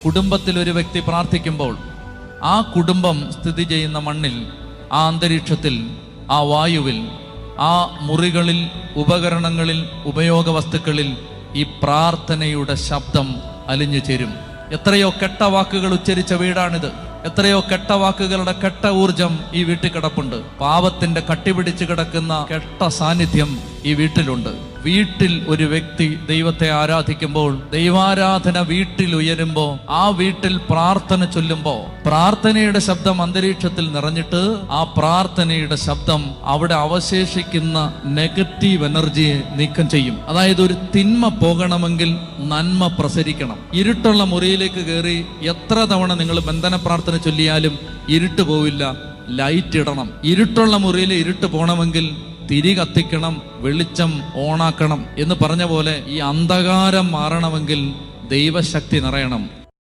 കുടുംബത്തിൽ ഒരു വ്യക്തി പ്രാർത്ഥിക്കുമ്പോൾ ആ കുടുംബം സ്ഥിതി ചെയ്യുന്ന മണ്ണിൽ, ആ അന്തരീക്ഷത്തിൽ, ആ വായുവിൽ, ആ മുറികളിൽ, ഉപകരണങ്ങളിൽ, ഉപയോഗ വസ്തുക്കളിൽ ഈ പ്രാർത്ഥനയുടെ ശബ്ദം അലിഞ്ഞു ചേരും. എത്രയോ കെട്ട വാക്കുകൾ ഉച്ചരിച്ച വീടാണിത്. എത്രയോ കെട്ട വാക്കുകളുടെ കെട്ട ഊർജം ഈ വീട്ടിൽ കിടപ്പുണ്ട്. പാപത്തിന്റെ കട്ടിപിടിച്ച് കിടക്കുന്ന കെട്ട സാന്നിധ്യം ഈ വീട്ടിലുണ്ട്. വീട്ടിൽ ഒരു വ്യക്തി ദൈവത്തെ ആരാധിക്കുമ്പോൾ, ദൈവാരാധന വീട്ടിൽ ഉയരുമ്പോ, ആ വീട്ടിൽ പ്രാർത്ഥന ചൊല്ലുമ്പോ, പ്രാർത്ഥനയുടെ ശബ്ദം അന്തരീക്ഷത്തിൽ നിറഞ്ഞിട്ട് ആ പ്രാർത്ഥനയുടെ ശബ്ദം അവിടെ അവശേഷിക്കുന്ന നെഗറ്റീവ് എനർജിയെ നീക്കം ചെയ്യും. അതായത് ഒരു തിന്മ പോകണമെങ്കിൽ നന്മ പ്രസരിക്കണം. ഇരുട്ടുള്ള മുറിയിലേക്ക് കയറി എത്ര തവണ നിങ്ങൾ ബന്ധന പ്രാർത്ഥന ചൊല്ലിയാലും ഇരുട്ട് പോവില്ല. ലൈറ്റ് ഇടണം. ഇരുട്ടുള്ള മുറിയിൽ ഇരുട്ട് പോകണമെങ്കിൽ തിരി കത്തിക്കണം, വെളിച്ചം ഓണാക്കണം എന്ന് പറഞ്ഞ പോലെ ഈ അന്ധകാരം മാറണമെങ്കിൽ ദൈവശക്തി നിറയണം.